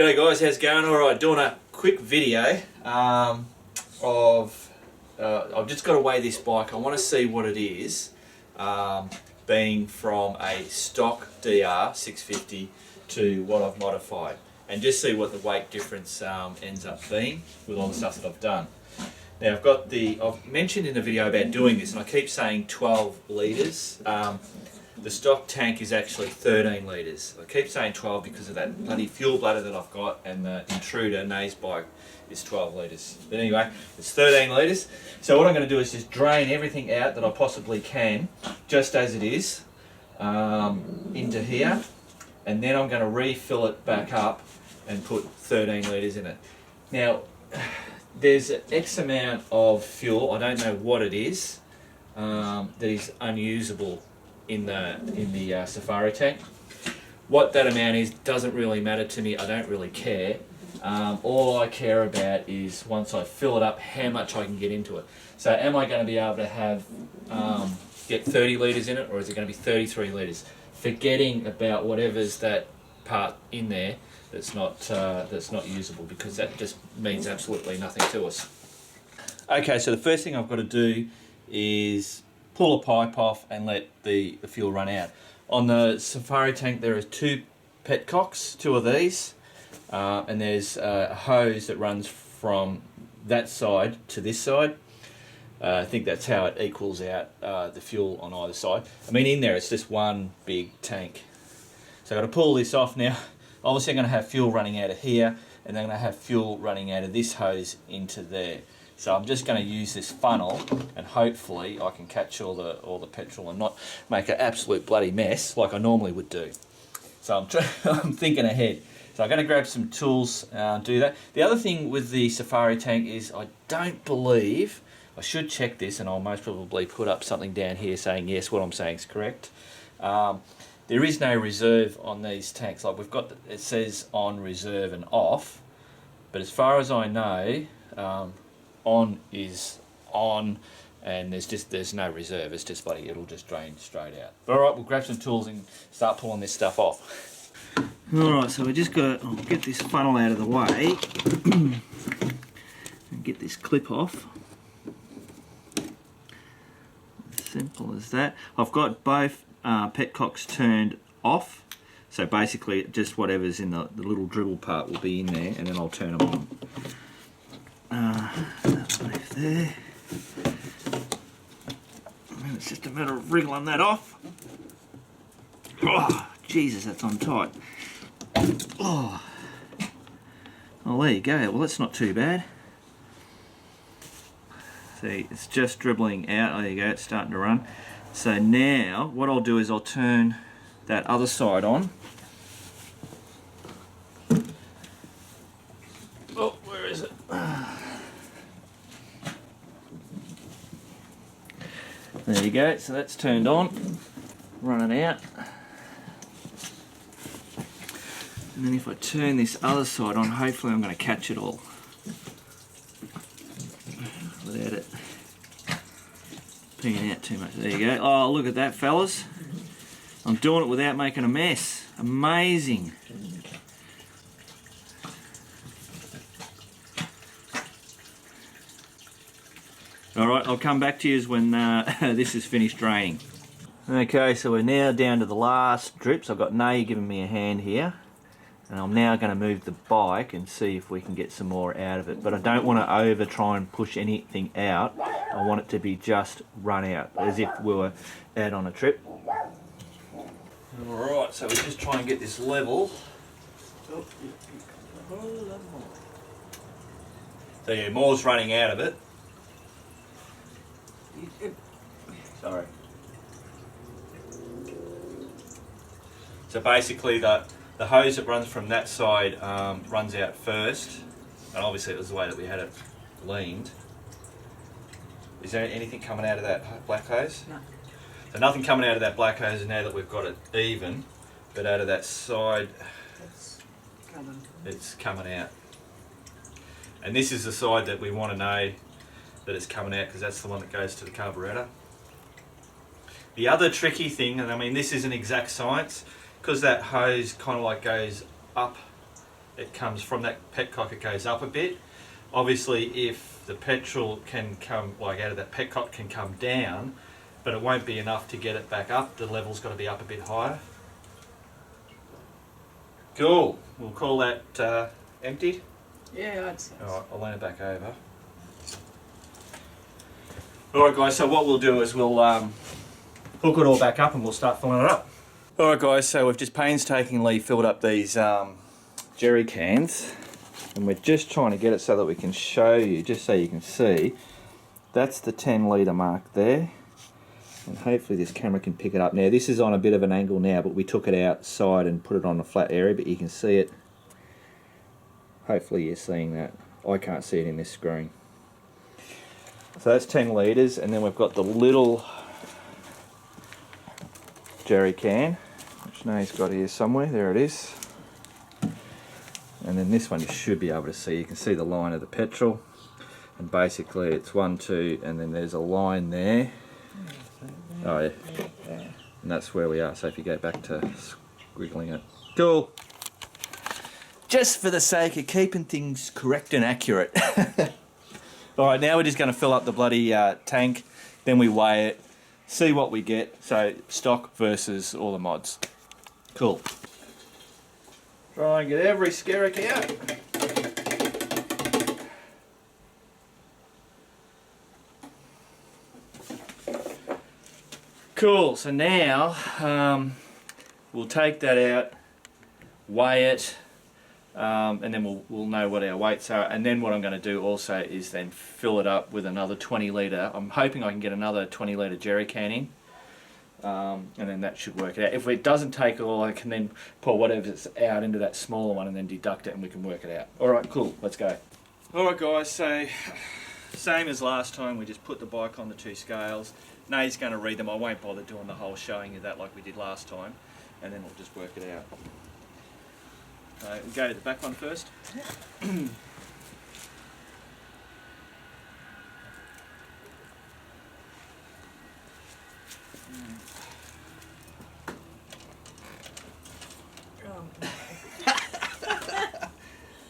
G'day guys, how's it going? Alright, doing a quick video I've just got to weigh this bike. I want to see what it is being from a stock DR650 to what I've modified, and just see what the weight difference ends up being with all the stuff that I've done. Now I've mentioned in the video about doing this, and I keep saying 12 litres. The stock tank is actually 13 litres. I keep saying 12 because of that bloody fuel bladder that I've got, and the Intruder Naze bike is 12 litres. But anyway, it's 13 litres. So what I'm going to do is just drain everything out that I possibly can, just as it is, into here, and then I'm going to refill it back up and put 13 litres in it. Now, there's an X amount of fuel, I don't know what it is, that is unusable in the Safari tank. What that amount is doesn't really matter to me. I don't really care. All I care about is once I fill it up, how much I can get into it. So am I going to be able to have get 30 litres in it, or is it going to be 33 litres? Forgetting about whatever's that part in there that's not usable, because that just means absolutely nothing to us. Okay, so the first thing I've got to do is pull a pipe off and let the fuel run out. On the Safari tank there are two petcocks, two of these, and there's a hose that runs from that side to this side. I think that's how it equals out the fuel on either side. I mean, in there it's just one big tank. So I've got to pull this off now. Obviously I'm going to have fuel running out of here, and then I'm going to have fuel running out of this hose into there. So I'm just going to use this funnel, and hopefully I can catch all the petrol and not make an absolute bloody mess like I normally would do. So I'm thinking ahead. So I'm going to grab some tools and do that. The other thing with the Safari tank is I don't believe, I should check this, and I'll most probably put up something down here saying yes, what I'm saying is correct. There is no reserve on these tanks. Like, we've got, it says on reserve and off, but as far as I know, on is on, and there's no reserve. It's just bloody, it'll just drain straight out. But alright, we'll grab some tools and start pulling this stuff off. Alright, so we just got to get this funnel out of the way and get this clip off. Simple as that. I've got both petcocks turned off, so basically just whatever's in the little dribble part will be in there, and then I'll turn them on. That'll leave there. And it's just a matter of wriggling that off. Oh, Jesus, that's on tight. Oh, there you go. Well, that's not too bad. See, it's just dribbling out. There you go, it's starting to run. So now, what I'll do is I'll turn that other side on. Oh, where is it? There you go, so that's turned on, running out. And then if I turn this other side on, hopefully I'm going to catch it all without it peeing out too much. There you go. Oh, look at that, fellas. I'm doing it without making a mess. Amazing. Alright, I'll come back to you when this is finished draining. Okay, so we're now down to the last drips. I've got Nay giving me a hand here. And I'm now going to move the bike and see if we can get some more out of it. But I don't want to try and push anything out. I want it to be just run out, as if we were out on a trip. Alright, so we just try and get this level. So yeah, more's running out of it. Sorry. So basically the hose that runs from that side runs out first, and obviously it was the way that we had it leaned. Is there anything coming out of that black hose? No. So nothing coming out of that black hose now that we've got it even, but out of that side it's coming out. And this is the side that we want to know that it's coming out, because that's the one that goes to the carburetor. The other tricky thing, and I mean this isn't exact science, because that hose kind of like goes up it comes from that petcock, it goes up a bit. Obviously, if the petrol can come, like out of that petcock can come down, but it won't be enough to get it back up. The level's got to be up a bit higher. Cool. We'll call that emptied. Yeah, I'd say. Alright, I'll lean it back over. Alright guys, so what we'll do is we'll hook it all back up and we'll start filling it up. Alright guys, so we've just painstakingly filled up these jerry cans, and we're just trying to get it so that we can show you, just so you can see. That's the 10 litre mark there, and hopefully this camera can pick it up. Now this is on a bit of an angle now, but we took it outside and put it on a flat area, but you can see it. Hopefully you're seeing that. I can't see it in this screen. So that's 10 litres, and then we've got the little jerry can, which Nate's got here somewhere. There it is. And then this one you should be able to see. You can see the line of the petrol, and basically it's 1, 2, and then there's a line there. Oh yeah, and that's where we are. So if you go back to squiggling it, cool. Just for the sake of keeping things correct and accurate. All right, now we're just going to fill up the bloody tank. Then we weigh it, see what we get. So stock versus all the mods. Cool. Try and get every skerrick out. Cool, so now we'll take that out, weigh it, and then we'll know what our weights are. And then what I'm going to do also is then fill it up with another 20 litre. I'm hoping I can get another 20 litre jerry can in. And then that should work it out. If it doesn't take it all, I can then pour whatever's out into that smaller one and then deduct it, and we can work it out. Alright, cool, let's go. Alright guys, so same as last time, we just put the bike on the 2 scales. Nate's going to read them. I won't bother doing the whole showing you that like we did last time, and then we'll just work it out. We'll go to the back one first.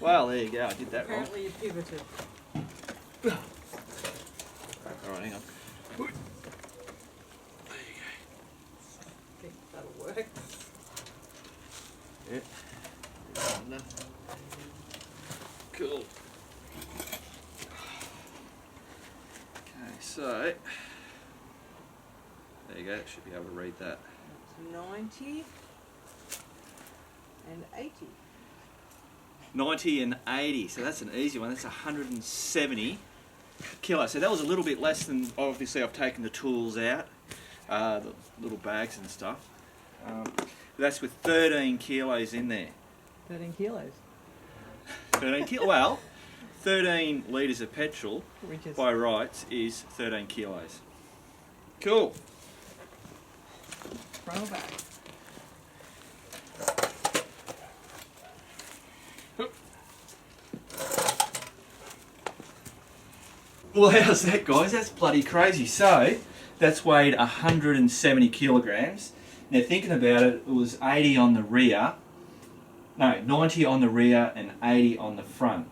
Well, there you go, I did that wrong. Apparently you pivoted. Alright, hang on. There you go. I think that'll work. Yeah. Cool. Okay, so there you go, should be able to read that. It's 90 and 80. 90 and 80, so that's an easy one. That's 170 kilos. So that was a little bit less than, obviously I've taken the tools out, the little bags and stuff. That's with 13 kilos in there. 13 kilos. 13 kilos, well, 13 litres of petrol by rights is 13 kilos. Cool. Front or back? Well, how's that, guys? That's bloody crazy. So, that's weighed 170 kilograms. Now, thinking about it, it was 80 on the rear. No, 90 on the rear and 80 on the front.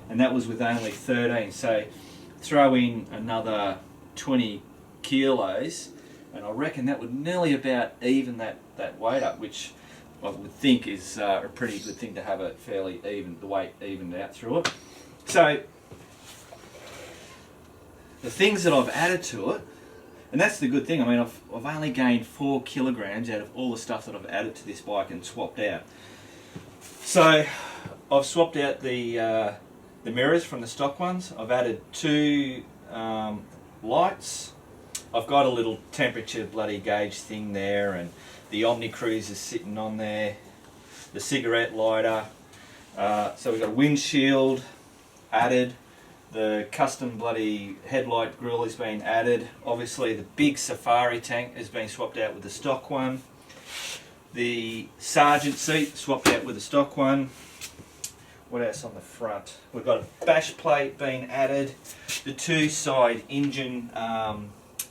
And that was with only 13. So, throw in another 20 kilos, and I reckon that would nearly about even that weight up, which I would think is a pretty good thing to have it fairly even, the weight evened out through it. So, the things that I've added to it, and that's the good thing, I mean I've only gained 4 kilograms out of all the stuff that I've added to this bike and swapped out. So I've swapped out the mirrors from the stock ones, I've added 2 lights, I've got a little temperature bloody gauge thing there, and the Omni Cruiser sitting on there, the cigarette lighter, so we've got a windshield added. The custom bloody headlight grille has been added. Obviously the big Safari tank has been swapped out with the stock one. The Sergeant seat swapped out with the stock one. What else on the front? We've got a bash plate being added. The 2 side engine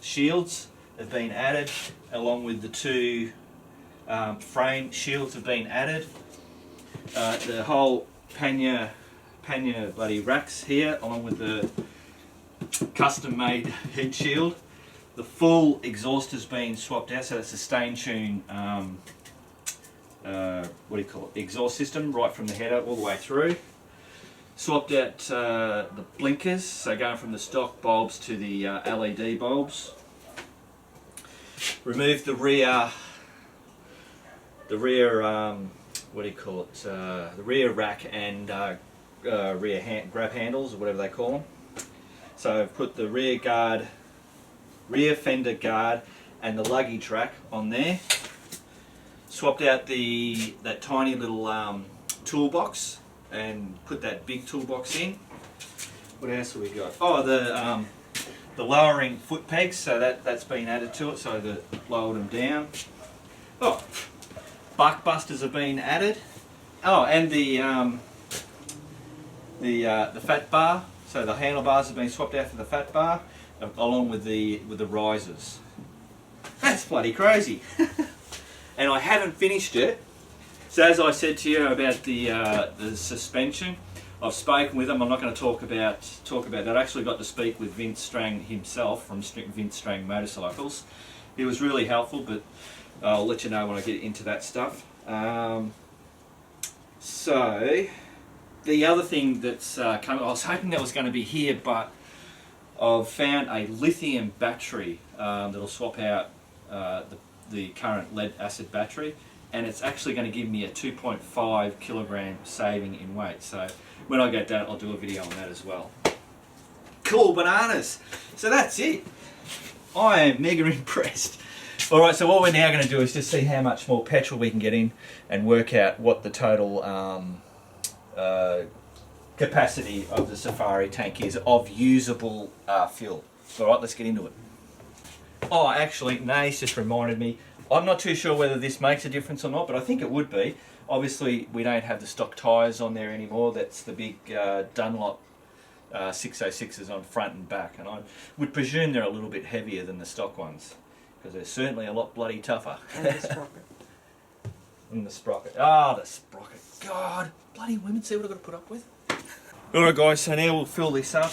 shields have been added, along with the 2 frame shields have been added. The whole pannier bloody racks here, along with the custom-made head shield. The full exhaust has been swapped out, so that's a stain tune. What do you call it? Exhaust system, right from the header all the way through. Swapped out the blinkers, so going from the stock bulbs to the LED bulbs. Removed the rear. What do you call it? The rear rack and rear grab handles, or whatever they call them. So I've put the rear fender guard and the luggage rack on there. Swapped out that tiny little toolbox and put that big toolbox in. What else have we got? Oh, the lowering foot pegs, so that's been added to it, so that lowered them down. Oh, buck busters have been added. Oh, and the fat bar. So the handlebars have been swapped out for the fat bar, along with the risers. That's bloody crazy. And I haven't finished it. So as I said to you about the suspension, I've spoken with them. I'm not going to talk about that. I actually got to speak with Vince Strang himself from Vince Strang Motorcycles. He was really helpful, but I'll let you know when I get into that stuff. So the other thing that's coming, I was hoping that was going to be here, but I've found a lithium battery that'll swap out the current lead acid battery, and it's actually going to give me a 2.5 kilogram saving in weight. So when I get that, I'll do a video on that as well. Cool bananas. So that's it. I am mega impressed. Alright, so what we're now going to do is just see how much more petrol we can get in and work out what the total capacity of the Safari tank is of usable fuel. Alright, let's get into it. Oh, actually, Nate's just reminded me, I'm not too sure whether this makes a difference or not, but I think it would be. Obviously, we don't have the stock tyres on there anymore. That's the big Dunlop 606s on front and back, and I would presume they're a little bit heavier than the stock ones, because they're certainly a lot bloody tougher. And the sprocket. And the sprocket. Ah, the sprocket. God, bloody women, see what I've got to put up with? Alright guys, so now we'll fill this up.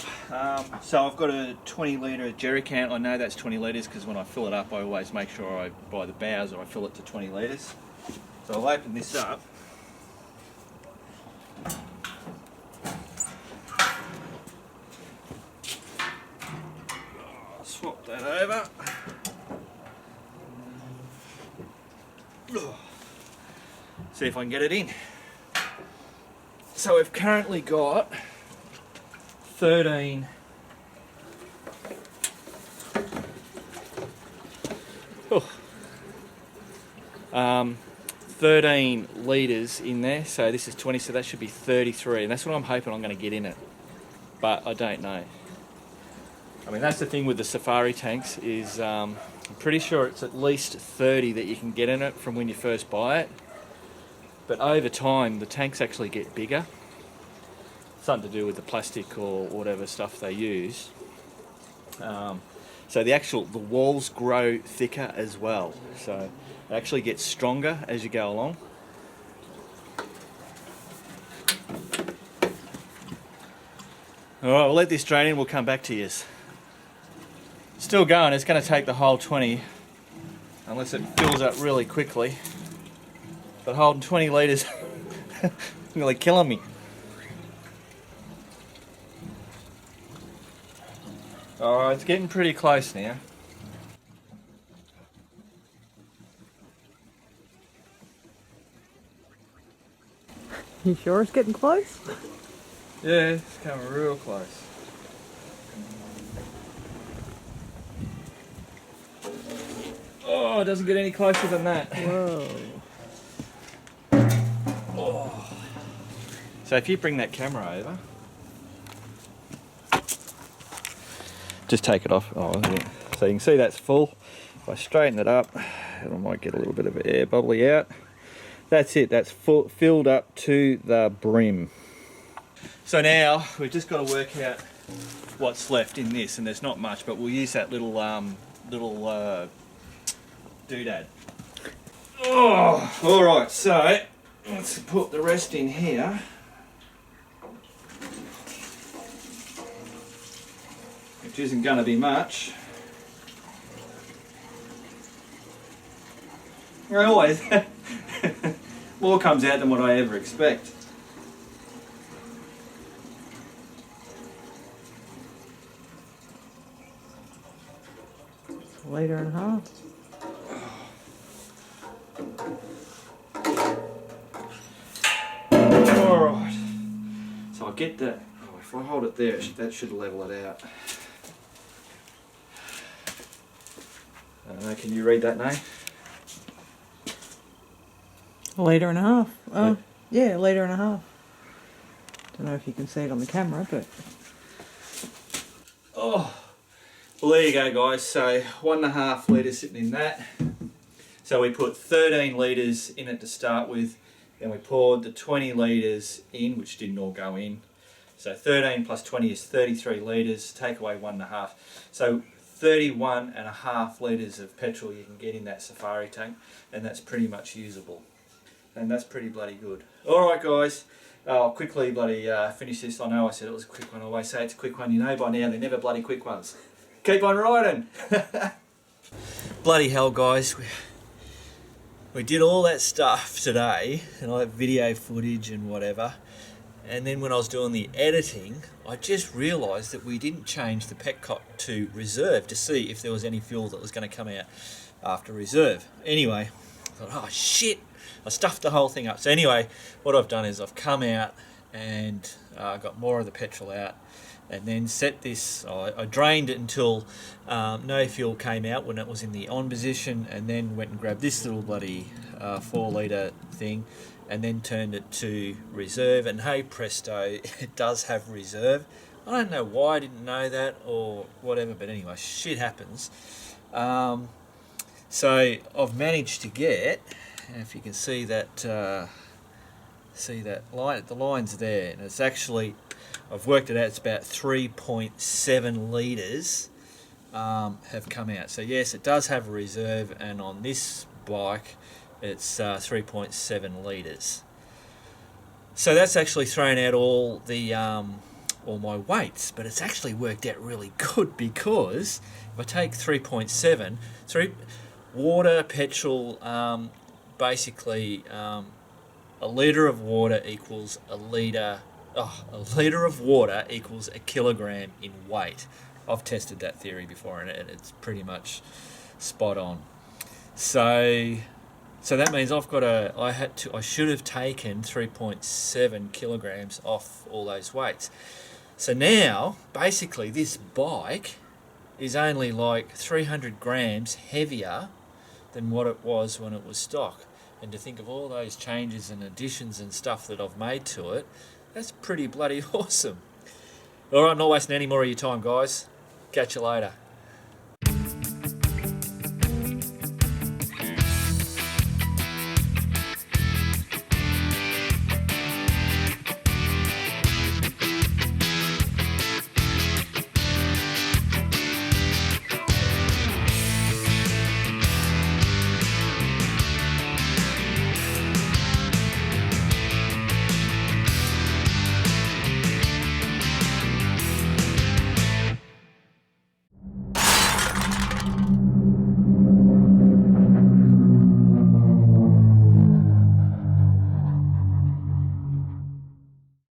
So I've got a 20 litre jerry can. I know that's 20 litres because when I fill it up I always make sure I buy the bows or I fill it to 20 litres. So I'll open this up. Swap that over. See if I can get it in. So we've currently got 13 litres in there, so this is 20, so that should be 33, and that's what I'm hoping I'm going to get in it, but I don't know. I mean, that's the thing with the Safari tanks is I'm pretty sure it's at least 30 that you can get in it from when you first buy it. But over time, the tanks actually get bigger. Something to do with the plastic or whatever stuff they use. So the walls grow thicker as well. So it actually gets stronger as you go along. All right, we'll let this drain in. We'll come back to you. Still going. It's going to take the whole 20, unless it fills up really quickly. But holding 20 litres really killing me. Alright, it's getting pretty close now. You sure it's getting close? Yeah, it's coming real close. Oh, it doesn't get any closer than that. Whoa. So if you bring that camera over, just take it off. Oh, yeah. So you can see that's full. If I straighten it up, I might get a little bit of air bubbly out. That's it. That's filled up to the brim. So now we've just got to work out what's left in this, and there's not much, but we'll use that little doodad. Oh, all right. So let's put the rest in here. which isn't going to be much. Always more comes out than what I ever expect. A litre and a half. Alright, so I'll get that. Oh, if I hold it there, that should level it out. Can you read that, Nay? A litre and a half. Oh, yeah, a litre and a half. Don't know if you can see it on the camera, but... Oh, well there you go guys, so 1.5 litres sitting in that. So we put 13 litres in it to start with, then we poured the 20 litres in, which didn't all go in. So 13 plus 20 is 33 litres, take away 1.5. So 31.5 litres of petrol you can get in that safari tank, and that's pretty much usable. And that's pretty bloody good. Alright guys, I'll quickly bloody finish this. I know I said it was a quick one, I always say it's a quick one, you know by now they're never bloody quick ones. Keep on riding! Bloody hell guys, we did all that stuff today, and all that video footage and whatever, and then when I was doing the editing, I just realised that we didn't change the petcock to reserve to see if there was any fuel that was going to come out after reserve. Anyway, I thought, oh shit! I stuffed the whole thing up. So anyway, what I've done is I've come out and got more of the petrol out, and then set this, I drained it until no fuel came out when it was in the on position, and then went and grabbed this little bloody 4 litre thing and then turned it to reserve, and hey presto, it does have reserve. I don't know why I didn't know that or whatever, but anyway, shit happens. So I've managed to get, if you can see that line, the line's there, and it's actually, I've worked it out, it's about 3.7 litres have come out. So yes, it does have a reserve, and on this bike it's 3.7 litres. So that's actually thrown out all the all my weights, but it's actually worked out really good, because if I take 3.7, water, petrol, basically a litre of water equals a litre of water equals a kilogram in weight. I've tested that theory before, and it's pretty much spot on. So that means I should have taken 3.7 kilograms off all those weights. So now basically this bike is only like 300 grams heavier than what it was when it was stock. And to think of all those changes and additions and stuff that I've made to it, that's pretty bloody awesome. Alright, not wasting any more of your time guys. Catch you later.